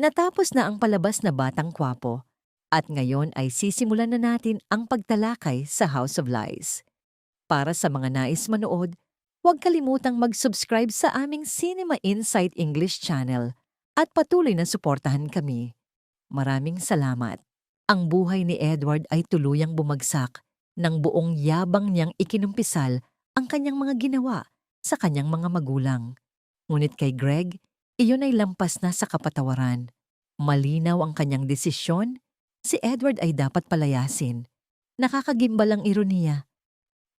Natapos na ang palabas na Batang Kwapo at ngayon ay sisimulan na natin ang pagtalakay sa House of Lies. Para sa mga nais manood, huwag kalimutang mag-subscribe sa aming Cinema Insight English channel at patuloy na suportahan kami. Maraming salamat. Ang buhay ni Edward ay tuluyang bumagsak nang buong yabang niyang ikinumpisal ang kanyang mga ginawa sa kanyang mga magulang. Ngunit kay Greg, iyon ay lampas na sa kapatawaran. Malinaw ang kanyang desisyon, si Edward ay dapat palayasin. Nakakagimbal ang ironiya.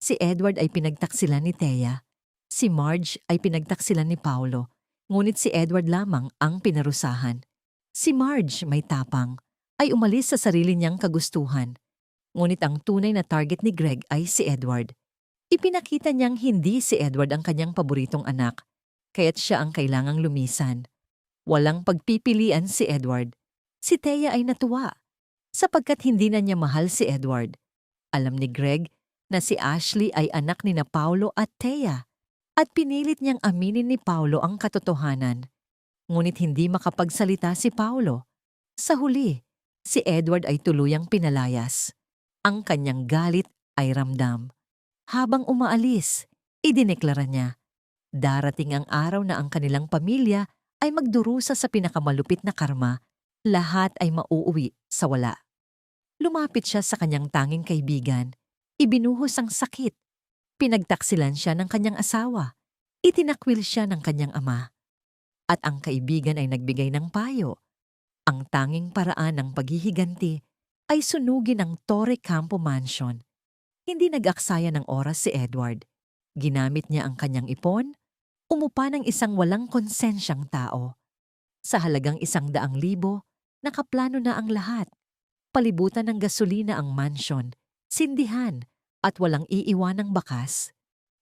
Si Edward ay pinagtaksilan ni Thea. Si Marge ay pinagtaksilan ni Paolo. Ngunit si Edward lamang ang pinarusahan. Si Marge, may tapang, ay umalis sa sarili niyang kagustuhan. Ngunit ang tunay na target ni Greg ay si Edward. Ipinakita niyang hindi si Edward ang kanyang paboritong anak, kaya't siya ang kailangang lumisan. Walang pagpipilian si Edward. Si Thea ay natuwa, sapagkat hindi na niya mahal si Edward. Alam ni Greg na si Ashley ay anak ni na Paolo at Thea, at pinilit niyang aminin ni Paolo ang katotohanan. Ngunit hindi makapagsalita si Paolo. Sa huli, si Edward ay tuluyang pinalayas. Ang kanyang galit ay ramdam. Habang umaalis, idineklara niya, darating ang araw na ang kanilang pamilya ay magdurusa sa pinakamalupit na karma, lahat ay mauuwi sa wala. Lumapit siya sa kanyang tanging kaibigan, ibinuhos ang sakit, pinagtaksilan siya ng kanyang asawa, itinakwil siya ng kanyang ama. At ang kaibigan ay nagbigay ng payo. Ang tanging paraan ng paghihiganti ay sunugin ang Torre Campo Mansion. Hindi nag-aksaya ng oras si Edward. Ginamit niya ang kanyang ipon, umupa ng isang walang konsensyang tao. Sa halagang 100,000, nakaplano na ang lahat. Palibutan ng gasolina ang mansion, sindihan, at walang iiwanang bakas.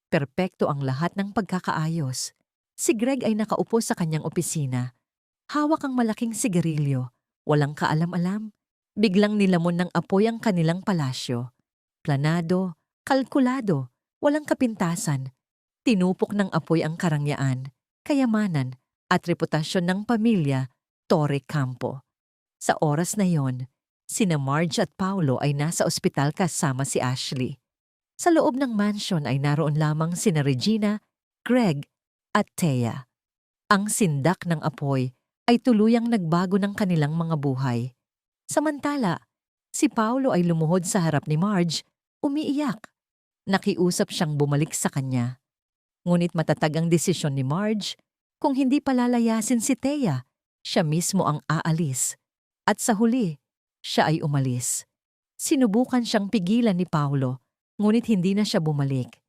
Perpekto ang lahat ng pagkakaayos. Si Greg ay nakaupo sa kanyang opisina. Hawak ang malaking sigarilyo, walang kaalam-alam. Biglang nilamon ng apoy ang kanilang palasyo. Planado, kalkulado, walang kapintasan. Tinupok ng apoy ang karangyaan, kayamanan, at reputasyon ng pamilya Torre Campo. Sa oras na yon, sina Marge at Paolo ay nasa ospital kasama si Ashley. Sa loob ng mansion ay naroon lamang sina Regina, Greg, at Thea. Ang sindak ng apoy ay tuluyang nagbago ng kanilang mga buhay. Samantala, si Paolo ay lumuhod sa harap ni Marge, umiiyak. Nakiusap siyang bumalik sa kanya. Ngunit matatag ang desisyon ni Marge. Kung hindi palalayasin si Thea, siya mismo ang aalis. At sa huli, siya ay umalis. Sinubukan siyang pigilan ni Paolo, ngunit hindi na siya bumalik.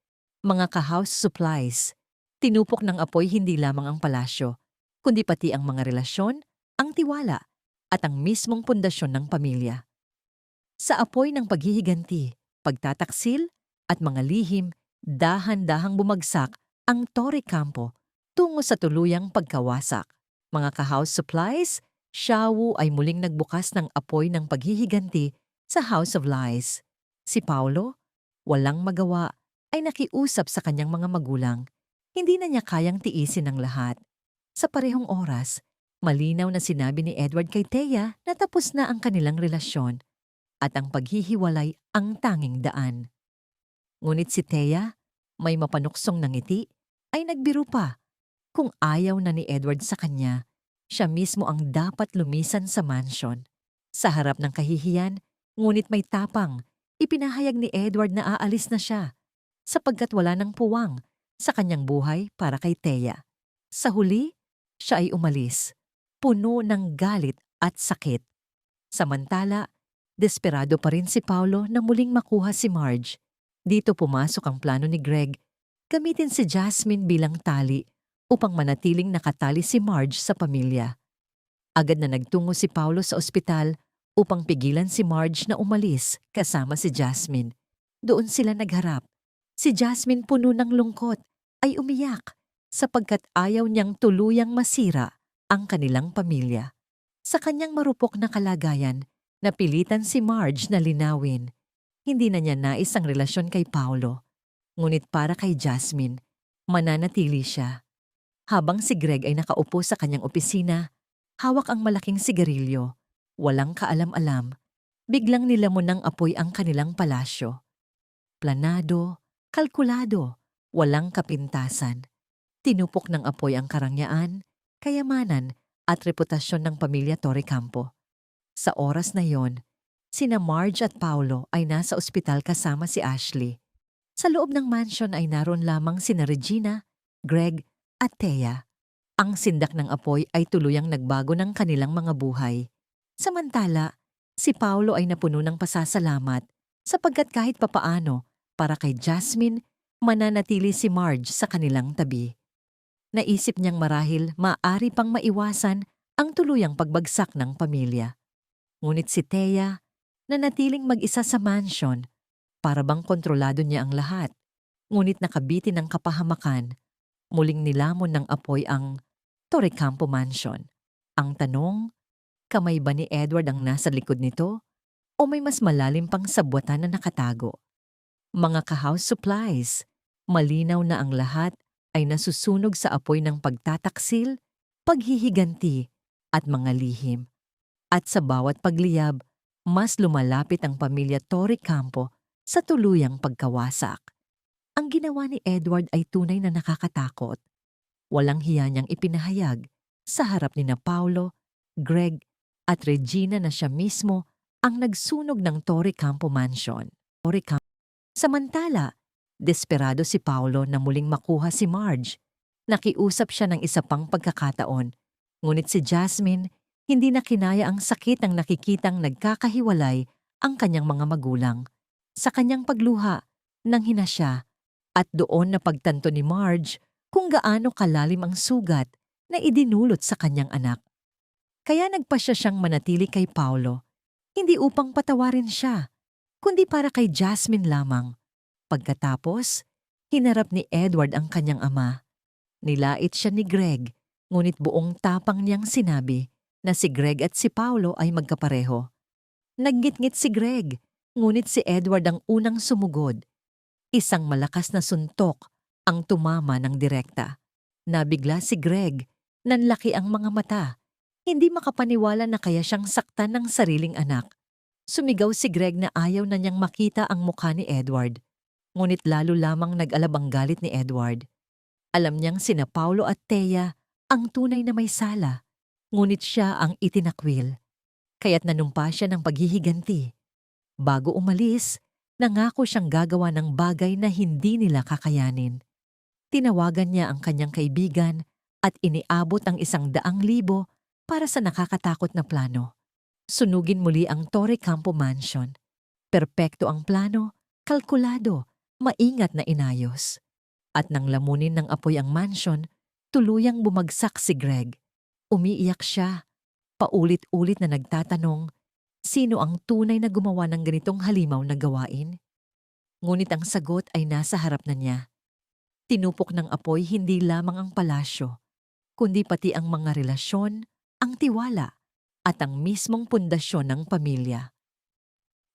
Mga ka-house supplies, tinupok ng apoy hindi lamang ang palasyo, kundi pati ang mga relasyon, ang tiwala, at ang mismong pundasyon ng pamilya. Sa apoy ng paghihiganti, pagtataksil, at mga lihim, dahan-dahang bumagsak ang Torre Campo tungo sa tuluyang pagkawasak. Mga ka-house supplies, Shawu ay muling nagbukas ng apoy ng paghihiganti sa House of Lies. Si Paolo, walang magawa, ay nakiusap sa kanyang mga magulang. Hindi na niya kayang tiisin ang lahat. Sa parehong oras, malinaw na sinabi ni Edward kay Thea na tapos na ang kanilang relasyon at ang paghihiwalay ang tanging daan. Ngunit si Thea, may mapanuksong na ngiti, ay nagbiro pa. Kung ayaw na ni Edward sa kanya, siya mismo ang dapat lumisan sa mansion. Sa harap ng kahihiyan, ngunit may tapang, ipinahayag ni Edward na aalis na siya, sapagkat wala ng puwang sa kanyang buhay para kay Thea. Sa huli, siya ay umalis, puno ng galit at sakit. Samantala, desperado pa rin si Paolo na muling makuha si Marge. Dito pumasok ang plano ni Greg, gamitin si Jasmine bilang tali upang manatiling nakatali si Marge sa pamilya. Agad na nagtungo si Paolo sa ospital upang pigilan si Marge na umalis kasama si Jasmine. Doon sila nagharap. Si Jasmine puno ng lungkot ay umiyak sapagkat ayaw niyang tuluyang masira ang kanilang pamilya. Sa kanyang marupok na kalagayan, napilitan si Marge na linawin. Hindi na niya nais ang relasyon kay Paolo. Ngunit para kay Jasmine, mananatili siya. Habang si Greg ay nakaupo sa kanyang opisina, hawak ang malaking sigarilyo. Walang kaalam-alam, biglang nilamon ng apoy ang kanilang palasyo. Planado, kalkulado, walang kapintasan. Tinupok ng apoy ang karangyaan, kayamanan at reputasyon ng pamilya Torrecampo. Sa oras na yon, sina Marge at Paulo ay nasa ospital kasama si Ashley. Sa loob ng mansion ay naroon lamang sina Regina, Greg at Thea. Ang sindak ng apoy ay tuluyang nagbago ng kanilang mga buhay. Samantala, si Paulo ay napuno ng pasasalamat sapagkat kahit papaano para kay Jasmine, mananatili si Marge sa kanilang tabi. Naisip niyang marahil maaari pang maiwasan ang tuluyang pagbagsak ng pamilya. Ngunit si Thea, nanatiling mag-isa sa mansion, para bang kontrolado niya ang lahat. Ngunit nakabitin ng kapahamakan, muling nilamon ng apoy ang Torrecampo Mansion. Ang tanong, kamay ba ni Edward ang nasa likod nito o may mas malalim pang sabwatan na nakatago? Mga ka-house supplies, malinaw na ang lahat ay nasusunog sa apoy ng pagtataksil, paghihiganti at mga lihim. At sa bawat pagliyab, mas lumalapit ang pamilya Torrecampo sa tuluyang pagkawasak. Ang ginawa ni Edward ay tunay na nakakatakot. Walang hiya niyang ipinahayag sa harap ni na Paulo, Greg at Regina na siya mismo ang nagsunog ng Torrecampo Mansion. Samantala, desperado si Paulo na muling makuha si Marge. Nakiusap siya ng isa pang pagkakataon. Ngunit si Jasmine, hindi na kinaya ang sakit ng nakikitang nagkakahiwalay ang kanyang mga magulang. Sa kanyang pagluha, nanghina siya at doon napagtanto ni Marge kung gaano kalalim ang sugat na idinulot sa kanyang anak. Kaya nagpasya siyang manatili kay Paulo, hindi upang patawarin siya, kundi para kay Jasmine lamang. Pagkatapos, hinarap ni Edward ang kanyang ama. Nilait siya ni Greg, ngunit buong tapang niyang sinabi na si Greg at si Paulo ay magkapareho. Naggitngit si Greg, ngunit si Edward ang unang sumugod. Isang malakas na suntok ang tumama ng direkta. Nabigla si Greg, nanlaki ang mga mata. Hindi makapaniwala na kaya siyang saktan ng sariling anak. Sumigaw si Greg na ayaw na niyang makita ang mukha ni Edward. Ngunit lalo lamang nag-alab ang galit ni Edward. Alam niyang sina Paulo at Thea ang tunay na may sala, ngunit siya ang itinakwil. Kaya't nanumpa siya ng paghihiganti. Bago umalis, nangako siyang gagawa ng bagay na hindi nila kakayanin. Tinawagan niya ang kanyang kaibigan at iniabot ang 100,000 para sa nakakatakot na plano. Sunugin muli ang Torrecampo Mansion. Perpekto ang plano, kalkulado, maingat na inayos. At nang lamunin ng apoy ang mansion, tuluyang bumagsak si Greg. Umiiyak siya, paulit-ulit na nagtatanong, sino ang tunay na gumawa ng ganitong halimaw na gawain? Ngunit ang sagot ay nasa harap na niya. Tinupok ng apoy hindi lamang ang palasyo, kundi pati ang mga relasyon, ang tiwala, at ang mismong pundasyon ng pamilya.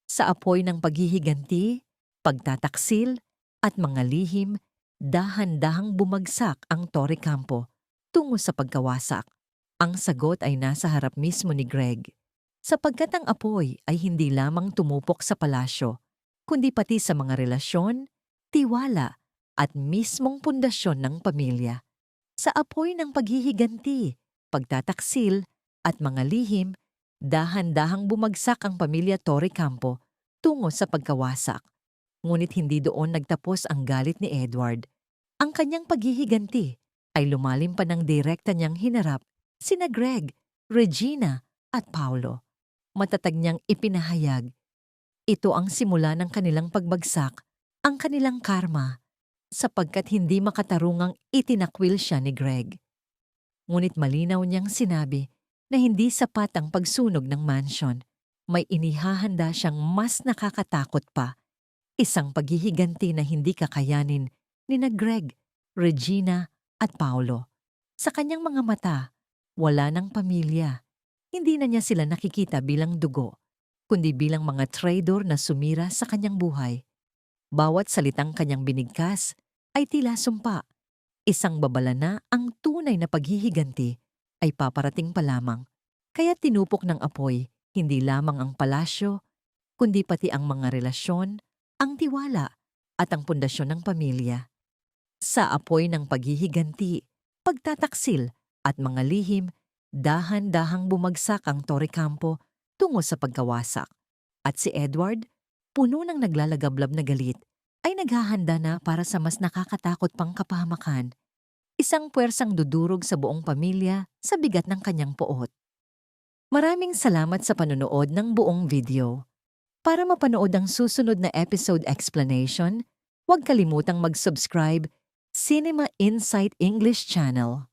Sa apoy ng paghihiganti, pagtataksil, at mga lihim, dahan-dahang bumagsak ang Torrecampo tungo sa pagkawasak. Ang sagot ay nasa harap mismo ni Greg, sapagkat ang apoy ay hindi lamang tumupok sa palasyo, kundi pati sa mga relasyon, tiwala, at mismong pundasyon ng pamilya. Sa apoy ng paghihiganti, pagtataksil, at mga lihim, dahan-dahang bumagsak ang pamilya Torrecampo tungo sa pagkawasak. Ngunit hindi doon nagtapos ang galit ni Edward. Ang kanyang paghihiganti ay lumalim pa ng direkta niyang hinarap sina Greg, Regina at Paulo. Matatag niyang ipinahayag, ito ang simula ng kanilang pagbagsak, ang kanilang karma, sapagkat hindi makatarungang itinakwil siya ni Greg. Ngunit malinaw niyang sinabi na hindi sapat ang pagsunog ng mansion. May inihahanda siyang mas nakakatakot pa. Isang paghihiganti na hindi kakayanin ni na Greg, Regina at Paulo. Sa kanyang mga mata, wala ng pamilya. Hindi na niya sila nakikita bilang dugo, kundi bilang mga traidor na sumira sa kanyang buhay. Bawat salitang kanyang binigkas ay tila sumpa. Isang babala na ang tunay na paghihiganti ay paparating pa lamang. Kaya tinupok ng apoy hindi lamang ang palasyo, kundi pati ang mga relasyon, ang tiwala, at ang pundasyon ng pamilya. Sa apoy ng paghihiganti, pagtataksil, at mga lihim, dahan-dahang bumagsak ang Torre Campo tungo sa pagkawasak. At si Edward, puno ng naglalagablab na galit, ay naghahanda na para sa mas nakakatakot pang kapahamakan, isang puwersang dudurog sa buong pamilya sa bigat ng kanyang poot. Maraming salamat sa panonood ng buong video. Para mapanood ang susunod na episode explanation, huwag kalimutang mag-subscribe Cinema Insight English Channel.